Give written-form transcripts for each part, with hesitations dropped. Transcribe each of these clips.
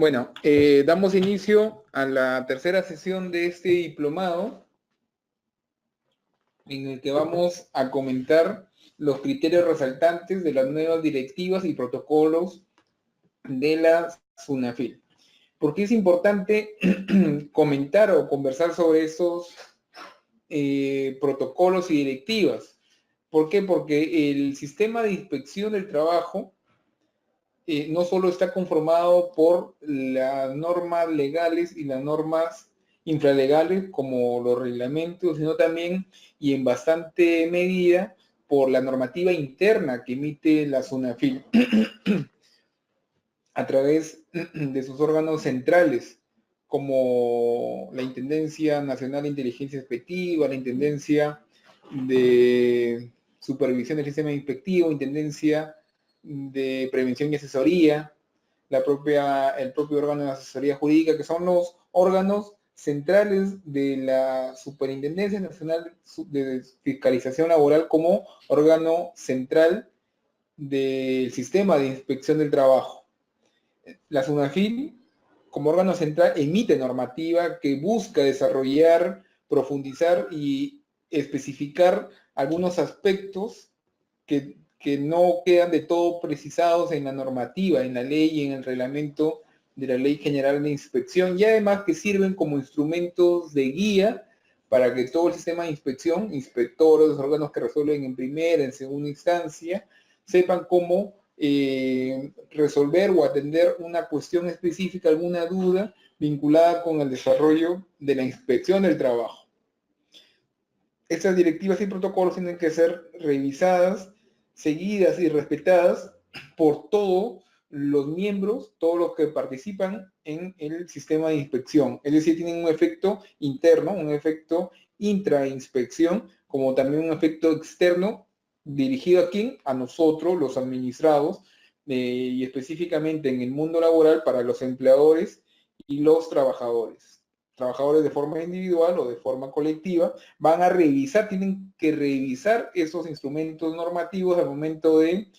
Bueno, damos inicio a la tercera sesión de este diplomado, en el que vamos a comentar los criterios resaltantes de las nuevas directivas y protocolos de la SUNAFIL. ¿Por qué es importante comentar o conversar sobre esos protocolos y directivas? ¿Por qué? Porque el sistema de inspección del trabajo no solo está conformado por las normas legales y las normas infralegales como los reglamentos, sino también y en bastante medida por la normativa interna que emite la SUNAFIL a través de sus órganos centrales, como la Intendencia Nacional de Inteligencia Inspectiva, la Intendencia de Supervisión del Sistema Inspectivo, Intendencia de Prevención y Asesoría, el propio órgano de asesoría jurídica, que son los órganos centrales de la Superintendencia Nacional de Fiscalización Laboral como órgano central del sistema de inspección del trabajo. La SUNAFIL, como órgano central, emite normativa que busca desarrollar, profundizar y especificar algunos aspectos que no quedan de todo precisados en la normativa, en la ley y en el reglamento de la Ley General de Inspección, y además que sirven como instrumentos de guía para que todo el sistema de inspección, inspectores, los órganos que resuelven en primera, en segunda instancia, sepan cómo resolver o atender una cuestión específica, alguna duda vinculada con el desarrollo de la inspección del trabajo. Estas directivas y protocolos tienen que ser revisadas, seguidas y respetadas por todos los miembros, todos los que participan en el sistema de inspección. Es decir, tienen un efecto interno, un efecto intrainspección, como también un efecto externo dirigido a quién, a nosotros, los administrados, y específicamente en el mundo laboral para los empleadores y los trabajadores de forma individual o de forma colectiva, van a revisar, tienen que revisar esos instrumentos normativos al momento de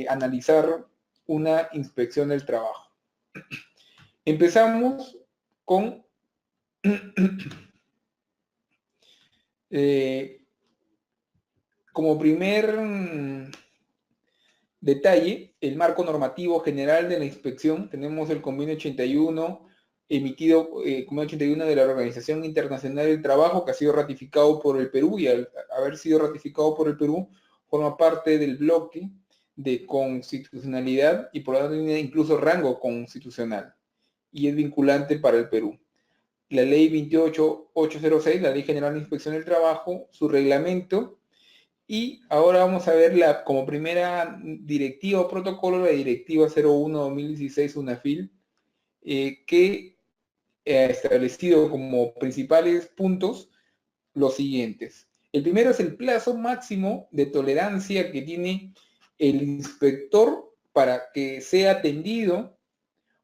analizar una inspección del trabajo. Empezamos con como primer detalle, el marco normativo general de la inspección. Tenemos el convenio 81 emitido, convenio 81 de la Organización Internacional del Trabajo, que ha sido ratificado por el Perú, y al haber sido ratificado por el Perú, forma parte del bloque de constitucionalidad y por lo tanto tiene incluso rango constitucional y es vinculante para el Perú. La ley 28806, la Ley General de Inspección del Trabajo, su reglamento. Y ahora vamos a ver como primera directiva o protocolo la directiva 01-2016 UNAFIL, que ha establecido como principales puntos los siguientes. El primero es el plazo máximo de tolerancia que tiene el inspector para que sea atendido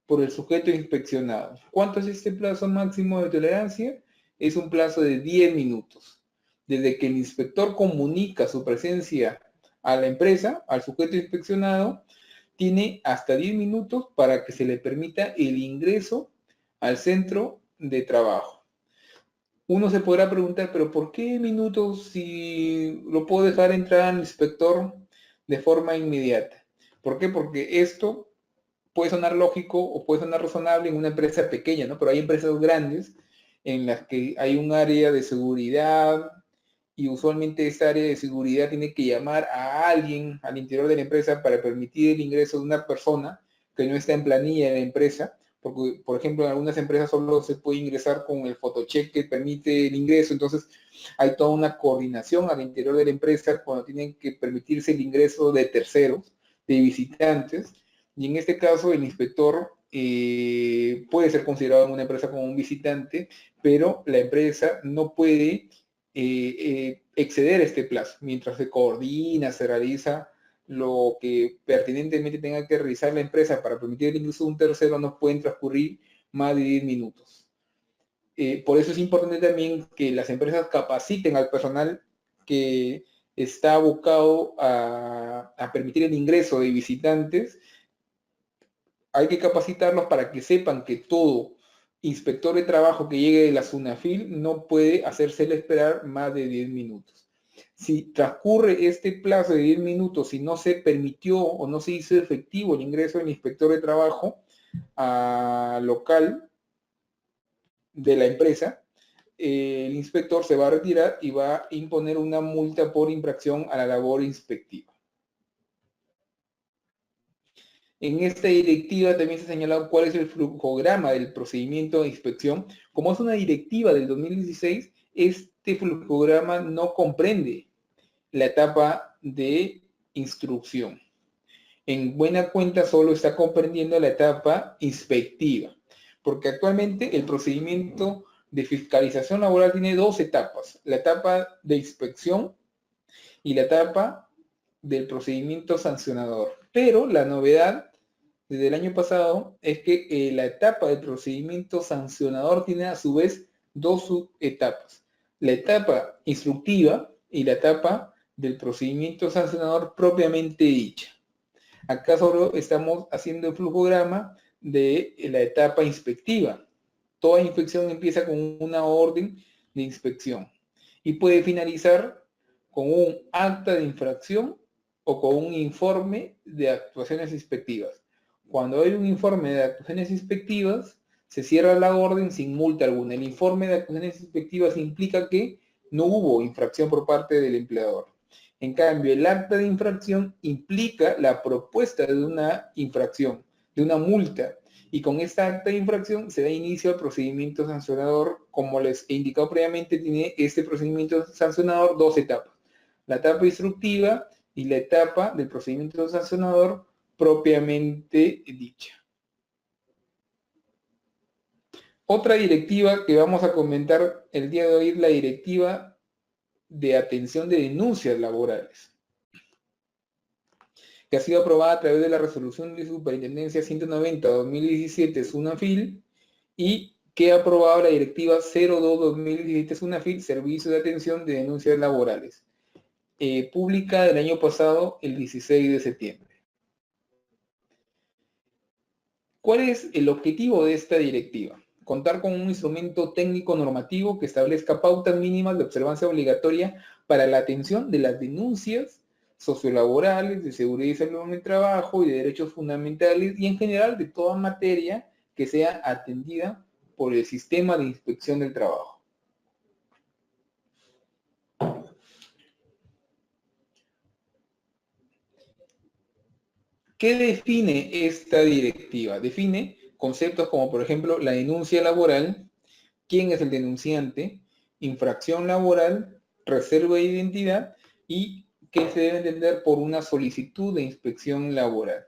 por el sujeto inspeccionado. ¿Cuánto es este plazo máximo de tolerancia? Es un plazo de 10 minutos. Desde que el inspector comunica su presencia a la empresa, al sujeto inspeccionado, tiene hasta 10 minutos para que se le permita el ingreso al centro de trabajo. Uno se podrá preguntar, pero ¿por qué minutos si lo puedo dejar entrar al inspector de forma inmediata? ¿Por qué? Porque esto puede sonar lógico o puede sonar razonable en una empresa pequeña, ¿no? Pero hay empresas grandes en las que hay un área de seguridad y usualmente esta área de seguridad tiene que llamar a alguien al interior de la empresa para permitir el ingreso de una persona que no está en planilla de la empresa, porque, por ejemplo, en algunas empresas solo se puede ingresar con el photocheck que permite el ingreso, entonces hay toda una coordinación al interior de la empresa cuando tienen que permitirse el ingreso de terceros, de visitantes, y en este caso el inspector puede ser considerado en una empresa como un visitante, pero la empresa no puede exceder este plazo. Mientras se coordina, se realiza lo que pertinentemente tenga que realizar la empresa para permitir el ingreso de un tercero, no pueden transcurrir más de 10 minutos. Por eso es importante también que las empresas capaciten al personal que está abocado a permitir el ingreso de visitantes hay que capacitarlos para que sepan que todo inspector de trabajo que llegue de la SUNAFIL no puede hacérsele esperar más de 10 minutos. Si transcurre este plazo de 10 minutos y no se permitió o no se hizo efectivo el ingreso del inspector de trabajo al local de la empresa, el inspector se va a retirar y va a imponer una multa por infracción a la labor inspectiva. En esta directiva también se ha señalado cuál es el flujograma del procedimiento de inspección. Como es una directiva del 2016, este flujograma no comprende la etapa de instrucción. En buena cuenta solo está comprendiendo la etapa inspectiva, porque actualmente el procedimiento de fiscalización laboral tiene dos etapas, la etapa de inspección y la etapa del procedimiento sancionador. Pero la novedad desde el año pasado es que la etapa del procedimiento sancionador tiene a su vez dos subetapas, la etapa instructiva y la etapa del procedimiento sancionador propiamente dicha. Acá solo estamos haciendo el flujograma de la etapa inspectiva. Toda inspección empieza con una orden de inspección y puede finalizar con un acta de infracción o con un informe de actuaciones inspectivas. Cuando hay un informe de actuaciones inspectivas, se cierra la orden sin multa alguna. El informe de actuaciones inspectivas implica que no hubo infracción por parte del empleador. En cambio, el acta de infracción implica la propuesta de una infracción, de una multa. Y con esta acta de infracción se da inicio al procedimiento sancionador. Como les he indicado previamente, tiene este procedimiento sancionador dos etapas. La etapa instructiva y la etapa del procedimiento sancionador propiamente dicha. Otra directiva que vamos a comentar el día de hoy es la directiva de atención de denuncias laborales, que ha sido aprobada a través de la resolución de superintendencia 190-2017 SUNAFIL y que ha aprobado la directiva 02-2017 SUNAFIL, Servicio de Atención de Denuncias Laborales, publicada el año pasado, el 16 de septiembre. ¿Cuál es el objetivo de esta directiva? Contar con un instrumento técnico normativo que establezca pautas mínimas de observancia obligatoria para la atención de las denuncias sociolaborales, de seguridad y salud en el trabajo y de derechos fundamentales y en general de toda materia que sea atendida por el sistema de inspección del trabajo. ¿Qué define esta directiva? Define conceptos como, por ejemplo, la denuncia laboral, quién es el denunciante, infracción laboral, reserva de identidad y qué se debe entender por una solicitud de inspección laboral.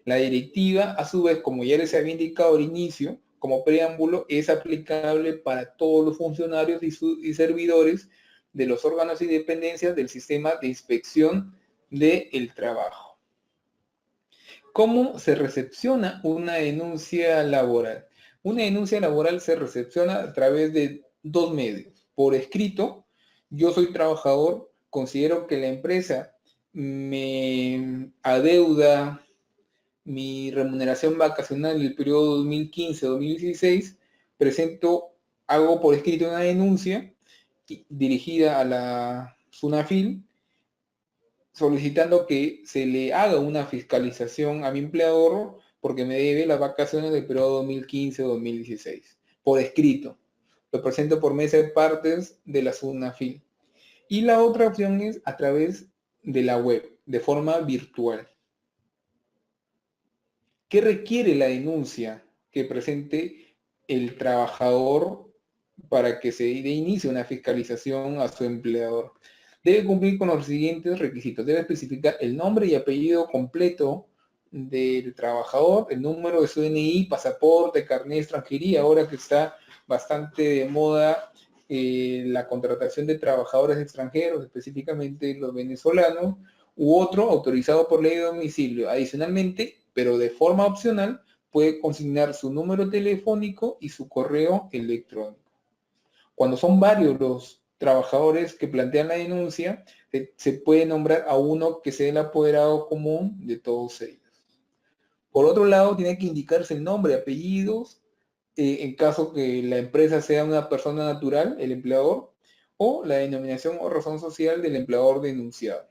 La directiva, a su vez, como ya les había indicado al inicio, como preámbulo, es aplicable para todos los funcionarios y servidores de los órganos y dependencias del sistema de inspección del trabajo. ¿Cómo se recepciona una denuncia laboral? Una denuncia laboral se recepciona a través de dos medios. Por escrito, yo soy trabajador, considero que la empresa me adeuda mi remuneración vacacional del periodo 2015-2016, hago por escrito una denuncia dirigida a la SUNAFIL solicitando que se le haga una fiscalización a mi empleador porque me debe las vacaciones del periodo 2015-2016, por escrito. Lo presento por mesa de partes de la SUNAFIL. Y la otra opción es a través de la web, de forma virtual. ¿Qué requiere la denuncia que presente el trabajador para que se dé inicio a una fiscalización a su empleador? Debe cumplir con los siguientes requisitos. Debe especificar el nombre y apellido completo del trabajador, el número de su DNI, pasaporte, carnet de extranjería, ahora que está bastante de moda la contratación de trabajadores extranjeros, específicamente los venezolanos, u otro autorizado por ley de domicilio. Adicionalmente, pero de forma opcional, puede consignar su número telefónico y su correo electrónico. Cuando son varios los trabajadores que plantean la denuncia, se puede nombrar a uno que sea el apoderado común de todos ellos. Por otro lado, tiene que indicarse el nombre, apellidos, en caso que la empresa sea una persona natural, el empleador, o la denominación o razón social del empleador denunciado.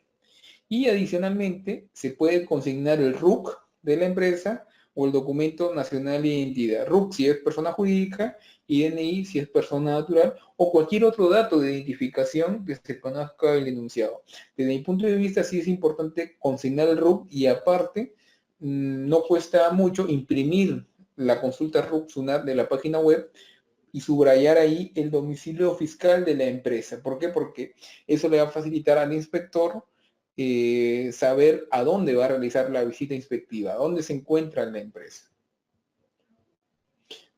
Y adicionalmente, se puede consignar el RUC de la empresa o el documento nacional de identidad. RUC si es persona jurídica y DNI si es persona natural o cualquier otro dato de identificación que se conozca el denunciado. Desde mi punto de vista, sí es importante consignar el RUC y aparte, no cuesta mucho imprimir la consulta RUC SUNAT de la página web y subrayar ahí el domicilio fiscal de la empresa. ¿Por qué? Porque eso le va a facilitar al inspector saber a dónde va a realizar la visita inspectiva, a dónde se encuentra la empresa.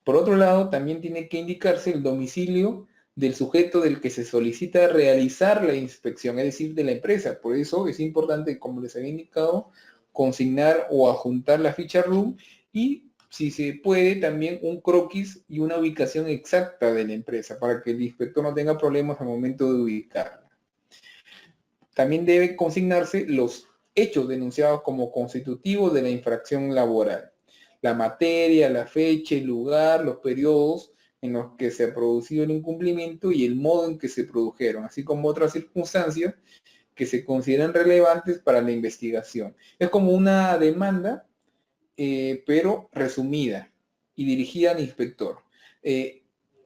Por otro lado, también tiene que indicarse el domicilio del sujeto del que se solicita realizar la inspección, es decir, de la empresa. Por eso es importante, como les había indicado, consignar o adjuntar la ficha RUM y, si se puede, también un croquis y una ubicación exacta de la empresa para que el inspector no tenga problemas al momento de ubicarla. También debe consignarse los hechos denunciados como constitutivos de la infracción laboral. La materia, la fecha, el lugar, los periodos en los que se ha producido el incumplimiento y el modo en que se produjeron, así como otras circunstancias que se consideran relevantes para la investigación. Es como una demanda, pero resumida y dirigida al inspector.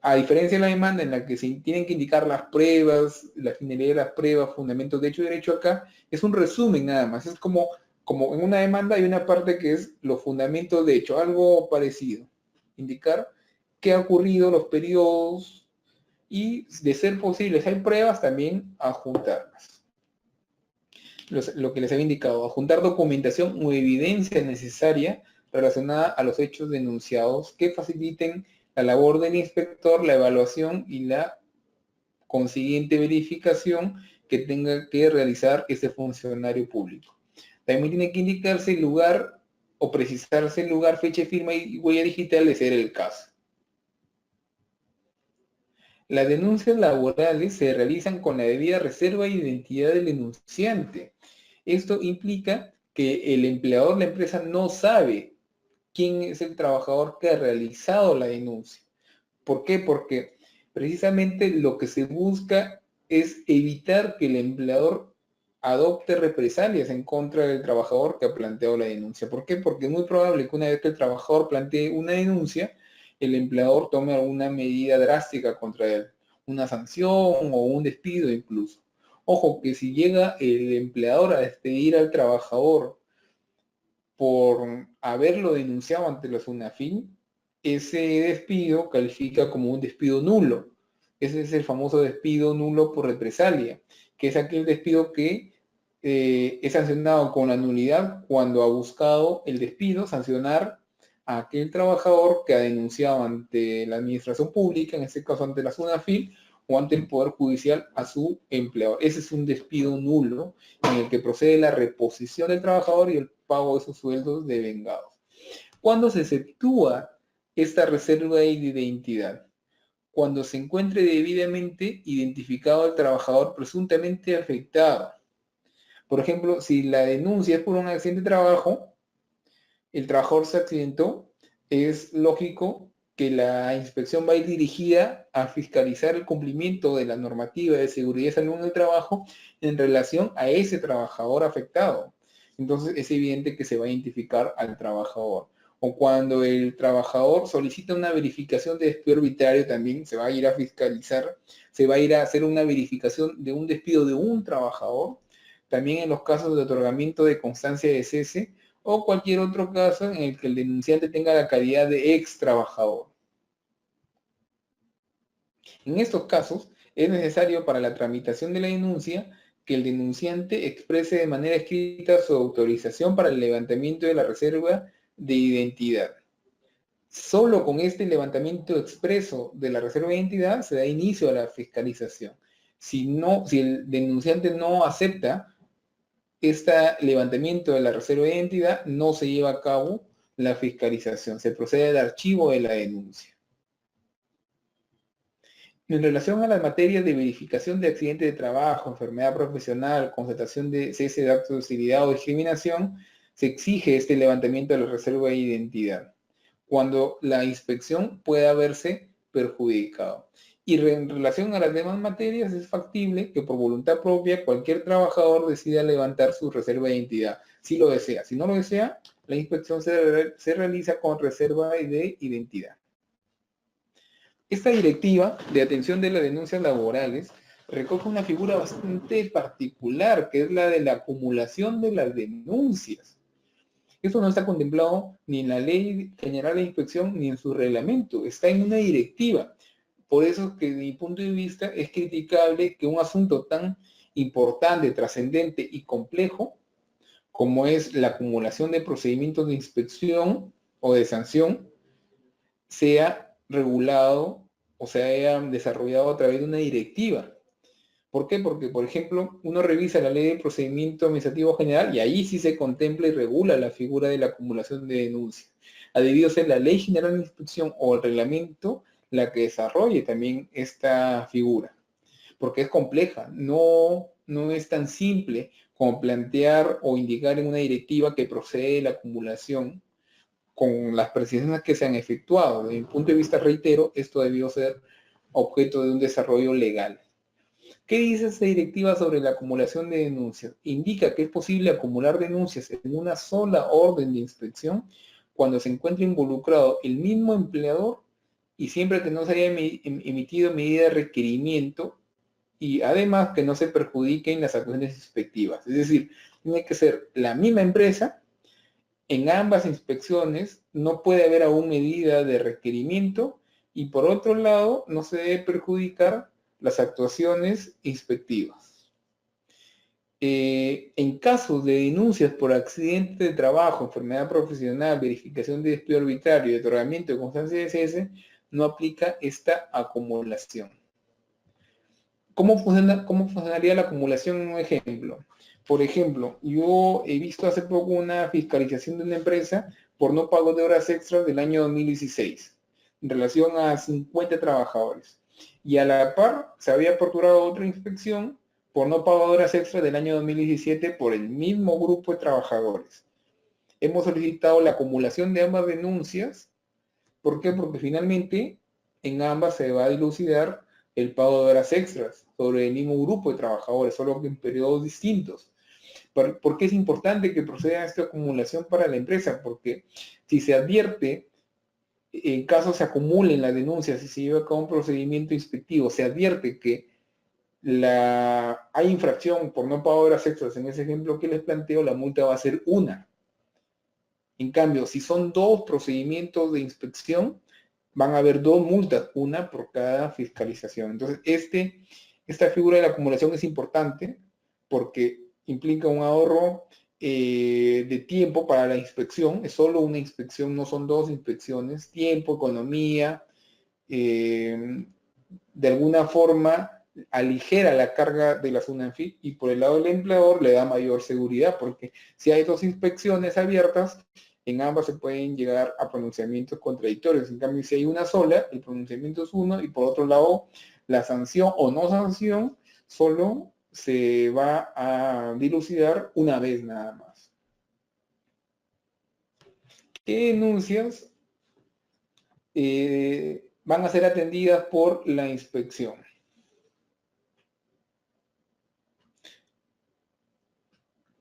A diferencia de la demanda en la que se tienen que indicar las pruebas, la finalidad de las pruebas, fundamentos de hecho y derecho, acá es un resumen nada más. Es como en una demanda hay una parte que es los fundamentos de hecho, algo parecido. Indicar qué ha ocurrido, los periodos y, de ser posible, si hay pruebas, también adjuntarlas. Lo que les había indicado, adjuntar documentación o evidencia necesaria relacionada a los hechos denunciados que faciliten la labor del inspector, la evaluación y la consiguiente verificación que tenga que realizar ese funcionario público. También tiene que indicarse el lugar o precisarse el lugar, fecha, firma y huella digital de ser el caso. Las denuncias laborales se realizan con la debida reserva de identidad del denunciante. Esto implica que el empleador, la empresa, no sabe quién es el trabajador que ha realizado la denuncia. ¿Por qué? Porque precisamente lo que se busca es evitar que el empleador adopte represalias en contra del trabajador que ha planteado la denuncia. ¿Por qué? Porque es muy probable que una vez que el trabajador plantee una denuncia, el empleador tome alguna medida drástica contra él, una sanción o un despido incluso. Ojo, que si llega el empleador a despedir al trabajador por haberlo denunciado ante la SUNAFIN, ese despido califica como un despido nulo. Ese es el famoso despido nulo por represalia, que es aquel despido que es sancionado con la nulidad cuando ha buscado el despido, sancionar a aquel trabajador que ha denunciado ante la administración pública, en este caso ante la SUNAFIN, o ante el Poder Judicial a su empleador. Ese es un despido nulo en el que procede la reposición del trabajador y el pago de sus sueldos devengados. ¿Cuándo se efectúa esta reserva de identidad? Cuando se encuentre debidamente identificado el trabajador presuntamente afectado. Por ejemplo, si la denuncia es por un accidente de trabajo, el trabajador se accidentó, es lógico que la inspección va a ir dirigida a fiscalizar el cumplimiento de la normativa de seguridad y salud en el trabajo en relación a ese trabajador afectado. Entonces es evidente que se va a identificar al trabajador. O cuando el trabajador solicita una verificación de despido arbitrario, también se va a ir a fiscalizar, se va a ir a hacer una verificación de un despido de un trabajador. También en los casos de otorgamiento de constancia de cese, o cualquier otro caso en el que el denunciante tenga la calidad de ex trabajador. En estos casos, es necesario para la tramitación de la denuncia que el denunciante exprese de manera escrita su autorización para el levantamiento de la reserva de identidad. Solo con este levantamiento expreso de la reserva de identidad se da inicio a la fiscalización. Si el denunciante no acepta este levantamiento de la reserva de identidad, no se lleva a cabo la fiscalización, se procede al archivo de la denuncia. En relación a las materias de verificación de accidente de trabajo, enfermedad profesional, constatación de cese de actos de hostilidad o discriminación, se exige este levantamiento de la reserva de identidad, cuando la inspección pueda verse perjudicado. Y en relación a las demás materias, es factible que por voluntad propia cualquier trabajador decida levantar su reserva de identidad, si lo desea. Si no lo desea, la inspección se realiza con reserva de identidad. Esta directiva de atención de las denuncias laborales recoge una figura bastante particular, que es la de la acumulación de las denuncias. Esto no está contemplado ni en la Ley General de Inspección ni en su reglamento, está en una directiva. Por eso que, desde mi punto de vista, es criticable que un asunto tan importante, trascendente y complejo como es la acumulación de procedimientos de inspección o de sanción sea regulado o se haya desarrollado a través de una directiva. ¿Por qué? Porque, por ejemplo, uno revisa la Ley de Procedimiento Administrativo General y ahí sí se contempla y regula la figura de la acumulación de denuncias. Ha debido ser la Ley General de Inspección o el reglamento la que desarrolle también esta figura, porque es compleja, no es tan simple como plantear o indicar en una directiva que procede de la acumulación con las precisiones que se han efectuado. Desde mi punto de vista, reitero, esto debió ser objeto de un desarrollo legal. ¿Qué dice esta directiva sobre la acumulación de denuncias? Indica que es posible acumular denuncias en una sola orden de inspección cuando se encuentra involucrado el mismo empleador y siempre que no se haya emitido medida de requerimiento y además que no se perjudiquen las actuaciones inspectivas. Es decir, tiene que ser la misma empresa. En ambas inspecciones no puede haber aún medida de requerimiento y por otro lado no se debe perjudicar las actuaciones inspectivas. En casos de denuncias por accidente de trabajo, enfermedad profesional, verificación de despido arbitrario y otorgamiento de constancia de cese, no aplica esta acumulación. ¿Cómo funcionaría la acumulación en un ejemplo? Por ejemplo, yo he visto hace poco una fiscalización de una empresa por no pago de horas extras del año 2016 en relación a 50 trabajadores. Y a la par se había aperturado otra inspección por no pago de horas extras del año 2017 por el mismo grupo de trabajadores. Hemos solicitado la acumulación de ambas denuncias. ¿Por qué? Porque finalmente en ambas se va a dilucidar el pago de horas extras sobre el mismo grupo de trabajadores, solo que en periodos distintos. ¿Por qué es importante que proceda a esta acumulación para la empresa? Porque si se advierte, en caso se acumulen las denuncias y se lleva a cabo un procedimiento inspectivo, se advierte que hay infracción por no pago de horas extras, en ese ejemplo que les planteo, la multa va a ser una. En cambio, si son dos procedimientos de inspección, van a haber dos multas, una por cada fiscalización. Entonces, esta figura de la acumulación es importante porque implica un ahorro de tiempo para la inspección. Es solo una inspección, no son dos inspecciones. Tiempo, economía, de alguna forma aligera la carga de la SUNAFIL y por el lado del empleador le da mayor seguridad porque si hay dos inspecciones abiertas, en ambas se pueden llegar a pronunciamientos contradictorios. En cambio, si hay una sola, el pronunciamiento es uno y por otro lado, la sanción o no sanción solo se va a dilucidar una vez nada más. ¿Qué denuncias van a ser atendidas por la inspección?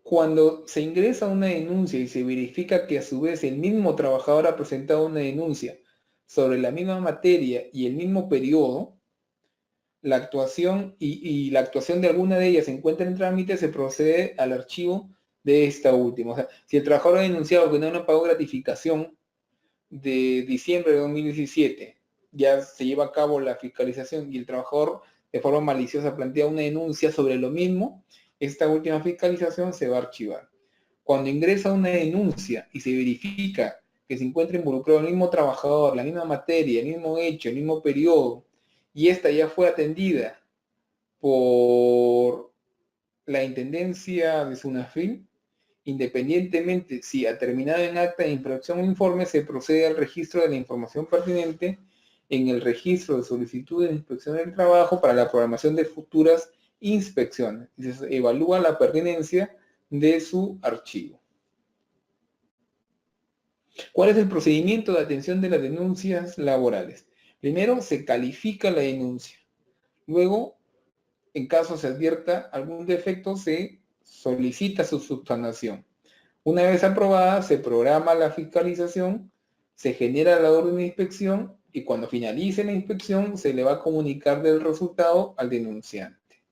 Cuando se ingresa una denuncia y se verifica que a su vez el mismo trabajador ha presentado una denuncia sobre la misma materia y el mismo periodo, la actuación y la actuación de alguna de ellas se encuentra en trámite, se procede al archivo de esta última. O sea, si el trabajador ha denunciado que no pagó gratificación de diciembre de 2017, ya se lleva a cabo la fiscalización y el trabajador de forma maliciosa plantea una denuncia sobre lo mismo, esta última fiscalización se va a archivar. Cuando ingresa una denuncia y se verifica que se encuentra involucrado el mismo trabajador, la misma materia, el mismo hecho, el mismo periodo, y esta ya fue atendida por la Intendencia de SUNAFIL, independientemente si ha terminado en acta de infracción o informe, se procede al registro de la información pertinente en el registro de solicitudes de inspección del trabajo para la programación de futuras inspecciones. Y se evalúa la pertinencia de su archivo. ¿Cuál es el procedimiento de atención de las denuncias laborales? Primero, se califica la denuncia. Luego, en caso se advierta algún defecto, se solicita su subsanación. Una vez aprobada, se programa la fiscalización, se genera la orden de inspección y cuando finalice la inspección se le va a comunicar del resultado al denunciante.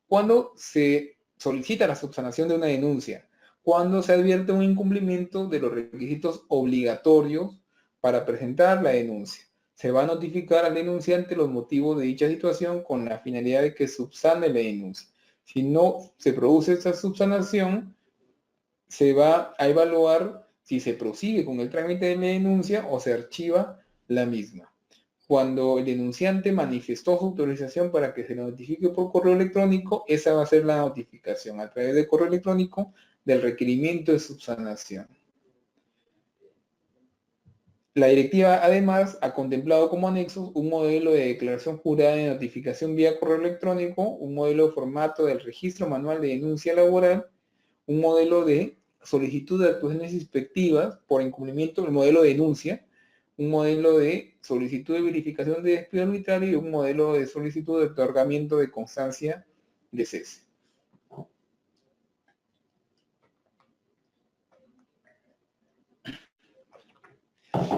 Cuando se solicita la subsanación de una denuncia, cuando se advierte un incumplimiento de los requisitos obligatorios para presentar la denuncia. Se va a notificar al denunciante los motivos de dicha situación con la finalidad de que subsane la denuncia. Si no se produce esa subsanación, se va a evaluar si se prosigue con el trámite de la denuncia o se archiva la misma. Cuando el denunciante manifestó su autorización para que se le notifique por correo electrónico, esa va a ser la notificación a través de correo electrónico del requerimiento de subsanación. La directiva, además, ha contemplado como anexos un modelo de declaración jurada de notificación vía correo electrónico, un modelo de formato del registro manual de denuncia laboral, un modelo de solicitud de actuaciones inspectivas por incumplimiento del modelo de denuncia, un modelo de solicitud de verificación de despido arbitrario y un modelo de solicitud de otorgamiento de constancia de cese.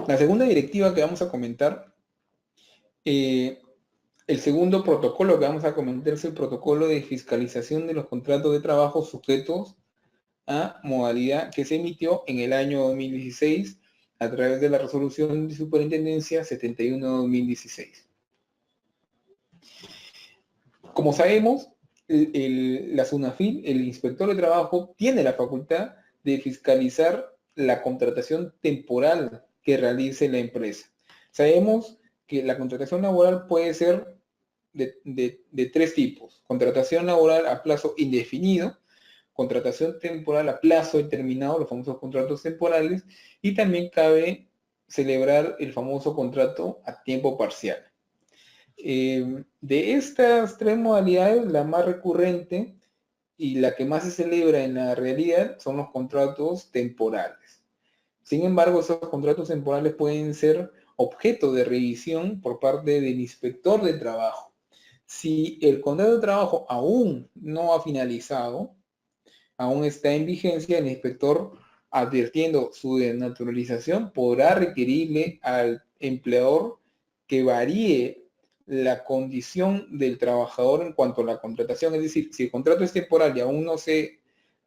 La segunda directiva que vamos a comentar, el segundo protocolo que vamos a comentar es el protocolo de fiscalización de los contratos de trabajo sujetos a modalidad que se emitió en el año 2016 a través de la resolución de superintendencia 71/2016. Como sabemos, la SUNAFIL, el inspector de trabajo, tiene la facultad de fiscalizar la contratación temporal que realice la empresa. Sabemos que la contratación laboral puede ser de tres tipos: contratación laboral a plazo indefinido, contratación temporal a plazo determinado, los famosos contratos temporales, y también cabe celebrar el famoso contrato a tiempo parcial. De estas tres modalidades, la más recurrente y la que más se celebra en la realidad son los contratos temporales. Sin embargo, esos contratos temporales pueden ser objeto de revisión por parte del inspector de trabajo. Si el contrato de trabajo aún no ha finalizado, aún está en vigencia, el inspector, advirtiendo su desnaturalización, podrá requerirle al empleador que varíe la condición del trabajador en cuanto a la contratación. Es decir, si el contrato es temporal y aún no se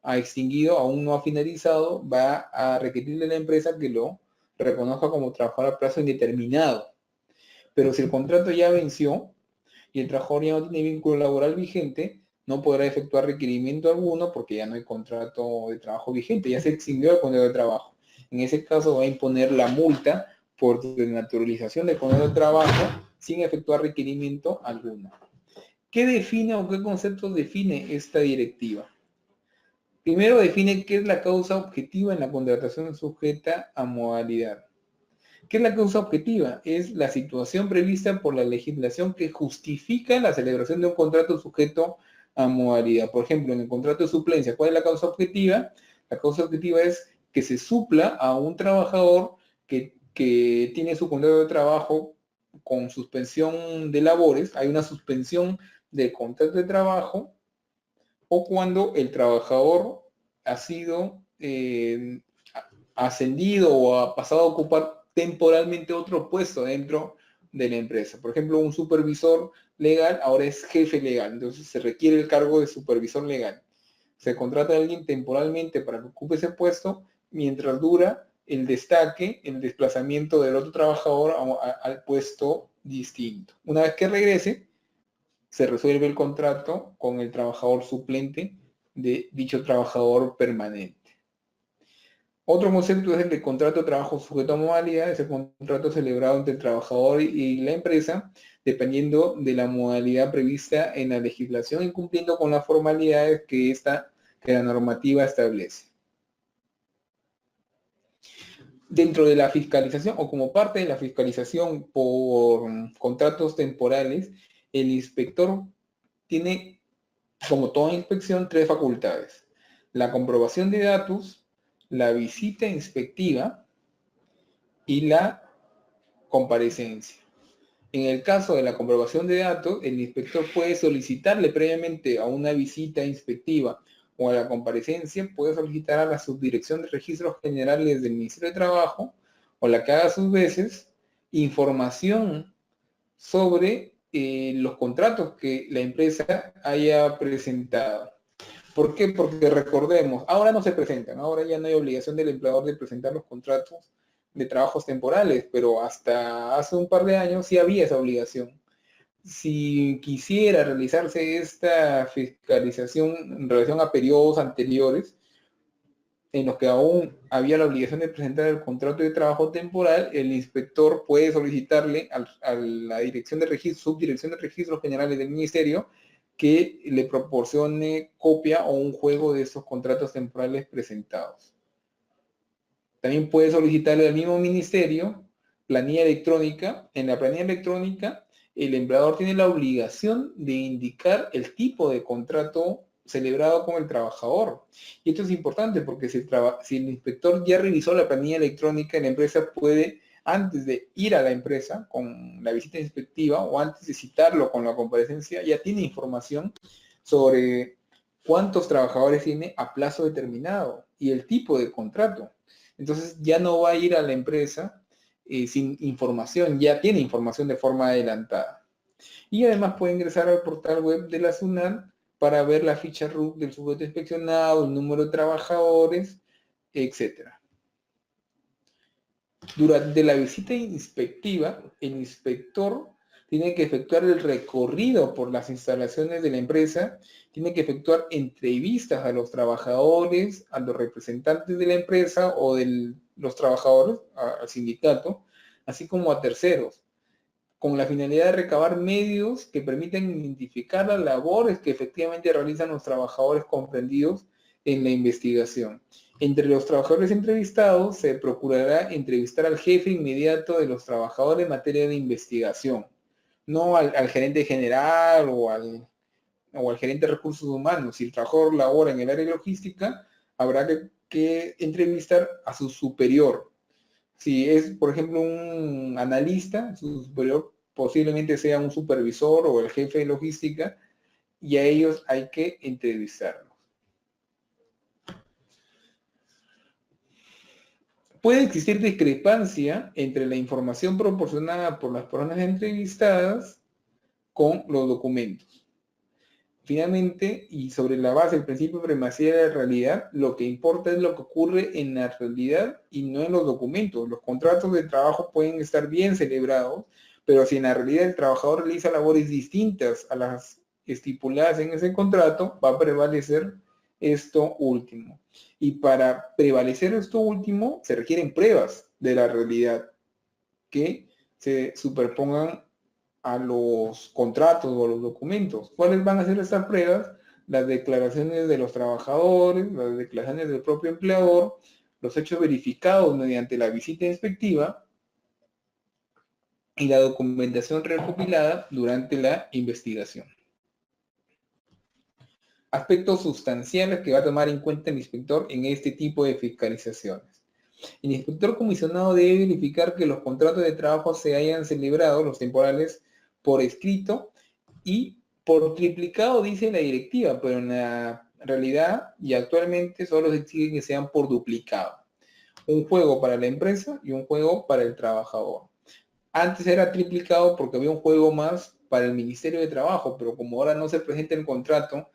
ha extinguido, aún no ha finalizado, va a requerirle a la empresa que lo reconozca como trabajador a plazo indeterminado. Pero si el contrato ya venció y el trabajador ya no tiene vínculo laboral vigente, no podrá efectuar requerimiento alguno porque ya no hay contrato de trabajo vigente, ya se extinguió el contrato de trabajo. En ese caso va a imponer la multa por desnaturalización del contrato de trabajo sin efectuar requerimiento alguno. ¿Qué define o qué conceptos define esta directiva? Primero define qué es la causa objetiva en la contratación sujeta a modalidad. ¿Qué es la causa objetiva? Es la situación prevista por la legislación que justifica la celebración de un contrato sujeto a modalidad. Por ejemplo, en el contrato de suplencia, ¿cuál es la causa objetiva? La causa objetiva es que se supla a un trabajador que tiene su contrato de trabajo con suspensión de labores, hay una suspensión del contrato de trabajo, o cuando el trabajador ha sido ascendido o ha pasado a ocupar temporalmente otro puesto dentro de la empresa. Por ejemplo, un supervisor legal ahora es jefe legal, entonces se requiere el cargo de supervisor legal. Se contrata a alguien temporalmente para que ocupe ese puesto mientras dura el destaque, el desplazamiento del otro trabajador al puesto distinto. Una vez que regrese, se resuelve el contrato con el trabajador suplente de dicho trabajador permanente. Otro concepto es el de contrato de trabajo sujeto a modalidad, es el contrato celebrado entre el trabajador y la empresa, dependiendo de la modalidad prevista en la legislación y cumpliendo con las formalidades que la normativa establece. Dentro de la fiscalización o como parte de la fiscalización por contratos temporales, el inspector tiene, como toda inspección, tres facultades: la comprobación de datos, la visita inspectiva y la comparecencia. En el caso de la comprobación de datos, el inspector puede solicitarle previamente a una visita inspectiva o a la comparecencia, puede solicitar a la Subdirección de Registros Generales del Ministerio de Trabajo, o la que haga sus veces, información sobre los contratos que la empresa haya presentado. ¿Por qué? Porque recordemos, ahora no se presentan, ahora ya no hay obligación del empleador de presentar los contratos de trabajos temporales, pero hasta hace un par de años sí había esa obligación. Si quisiera realizarse esta fiscalización en relación a periodos anteriores, en los que aún había la obligación de presentar el contrato de trabajo temporal, el inspector puede solicitarle a la Dirección de Registros, Subdirección de Registros Generales del Ministerio, que le proporcione copia o un juego de esos contratos temporales presentados. También puede solicitarle al mismo ministerio planilla electrónica. En la planilla electrónica, el empleador tiene la obligación de indicar el tipo de contrato celebrado con el trabajador. Y esto es importante porque si el inspector ya revisó la planilla electrónica, la empresa puede, antes de ir a la empresa con la visita inspectiva o antes de citarlo con la comparecencia, ya tiene información sobre cuántos trabajadores tiene a plazo determinado y el tipo de contrato. Entonces ya no va a ir a la empresa sin información, ya tiene información de forma adelantada. Y además puede ingresar al portal web de la SUNAT para ver la ficha RUC del sujeto inspeccionado, el número de trabajadores, etc. Durante la visita inspectiva, el inspector tiene que efectuar el recorrido por las instalaciones de la empresa, tiene que efectuar entrevistas a los trabajadores, a los representantes de la empresa o de los trabajadores, al sindicato, así como a terceros, con la finalidad de recabar medios que permitan identificar las labores que efectivamente realizan los trabajadores comprendidos en la investigación. Entre los trabajadores entrevistados se procurará entrevistar al jefe inmediato de los trabajadores en materia de investigación, no al gerente general o al gerente de recursos humanos. Si el trabajador labora en el área de logística, habrá que entrevistar a su superior. Si es, por ejemplo, un analista, su superior posiblemente sea un supervisor o el jefe de logística, y a ellos hay que entrevistarlos. Puede existir discrepancia entre la información proporcionada por las personas entrevistadas con los documentos. Finalmente, y sobre la base del principio de primacía de la realidad, lo que importa es lo que ocurre en la realidad y no en los documentos. Los contratos de trabajo pueden estar bien celebrados, pero si en la realidad el trabajador realiza labores distintas a las estipuladas en ese contrato, va a prevalecer esto último. Y para prevalecer esto último, se requieren pruebas de la realidad que se superpongan a los contratos o a los documentos. ¿Cuáles van a ser estas pruebas? Las declaraciones de los trabajadores, las declaraciones del propio empleador, los hechos verificados mediante la visita inspectiva y la documentación recopilada durante la investigación. Aspectos sustanciales que va a tomar en cuenta el inspector en este tipo de fiscalizaciones. El inspector comisionado debe verificar que los contratos de trabajo se hayan celebrado, los temporales, por escrito y por triplicado, dice la directiva, pero en la realidad y actualmente solo se exige que sean por duplicado. Un juego para la empresa y un juego para el trabajador. Antes era triplicado porque había un juego más para el Ministerio de Trabajo, pero como ahora no se presenta el contrato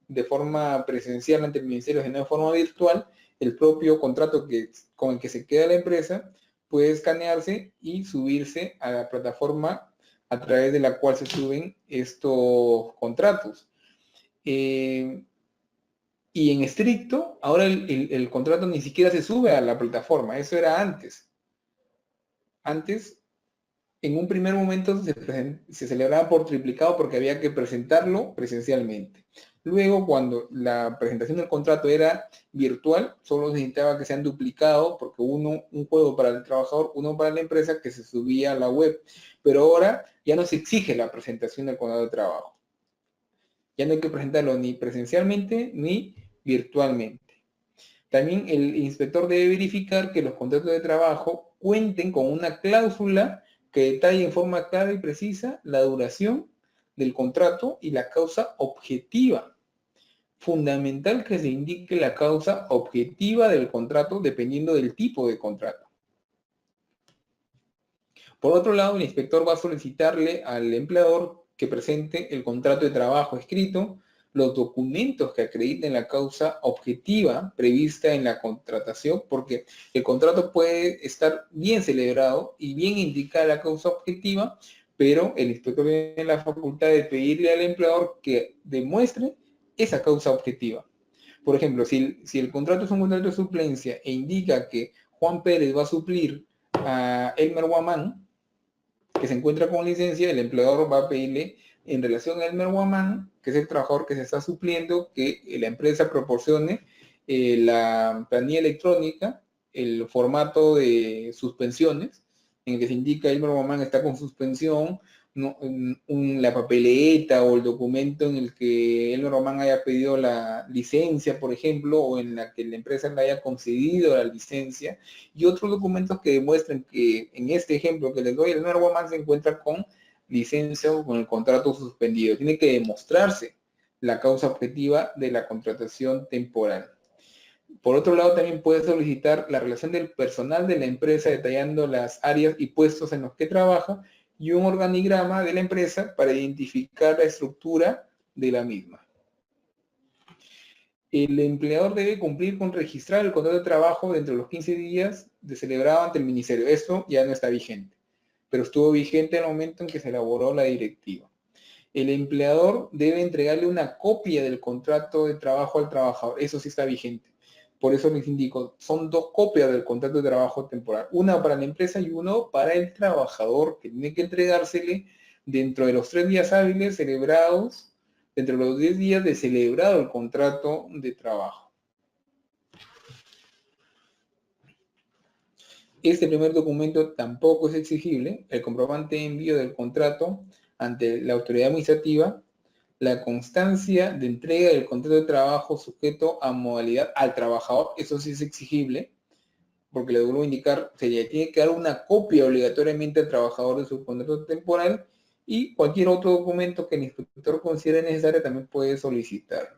de forma presencial ante el Ministerio, sino de forma virtual, el propio contrato con el que se queda la empresa puede escanearse y subirse a la plataforma a través de la cual se suben estos contratos. Y en estricto, ahora el contrato ni siquiera se sube a la plataforma, eso era antes. Antes, en un primer momento se celebraba por triplicado porque había que presentarlo presencialmente. Luego, cuando la presentación del contrato era virtual, solo necesitaba que sean duplicados porque un juego para el trabajador, uno para la empresa, que se subía a la web. Pero ahora ya no se exige la presentación del contrato de trabajo. Ya no hay que presentarlo ni presencialmente ni virtualmente. También el inspector debe verificar que los contratos de trabajo cuenten con una cláusula que detalle en forma clara y precisa la duración del contrato y la causa objetiva. Fundamental que se indique la causa objetiva del contrato dependiendo del tipo de contrato. Por otro lado, el inspector va a solicitarle al empleador que presente el contrato de trabajo escrito, los documentos que acrediten la causa objetiva prevista en la contratación, porque el contrato puede estar bien celebrado y bien indicar la causa objetiva, pero el inspector tiene la facultad de pedirle al empleador que demuestre esa causa objetiva. Por ejemplo, si el contrato es un contrato de suplencia e indica que Juan Pérez va a suplir a Elmer Guamán, que se encuentra con licencia, el empleador va a pedirle en relación a Elmer Guamán, que es el trabajador que se está supliendo, que la empresa proporcione la planilla electrónica, el formato de suspensiones, en el que se indica Elmer Guamán está con suspensión, ¿no? La papeleta o el documento en el que Elmer Guamán haya pedido la licencia, por ejemplo, o en la que la empresa le haya concedido la licencia, y otros documentos que demuestren que en este ejemplo que les doy, Elmer Guamán se encuentra con licencia o con el contrato suspendido. Tiene que demostrarse la causa objetiva de la contratación temporal. Por otro lado, también puede solicitar la relación del personal de la empresa detallando las áreas y puestos en los que trabaja y un organigrama de la empresa para identificar la estructura de la misma. El empleador debe cumplir con registrar el contrato de trabajo dentro de los 15 días de celebrado ante el ministerio. Esto ya no está vigente, pero estuvo vigente en el momento en que se elaboró la directiva. El empleador debe entregarle una copia del contrato de trabajo al trabajador. Eso sí está vigente. Por eso les indico, son 2 copias del contrato de trabajo temporal. Una para la empresa y uno para el trabajador, que tiene que entregársele dentro de los 3 días hábiles celebrados, dentro de los 10 días de celebrado el contrato de trabajo. Este primer documento tampoco es exigible. El comprobante de envío del contrato ante la autoridad administrativa, la constancia de entrega del contrato de trabajo sujeto a modalidad al trabajador, eso sí es exigible, porque le vuelvo a indicar, se le tiene que dar una copia obligatoriamente al trabajador de su contrato temporal, y cualquier otro documento que el inspector considere necesario también puede solicitar.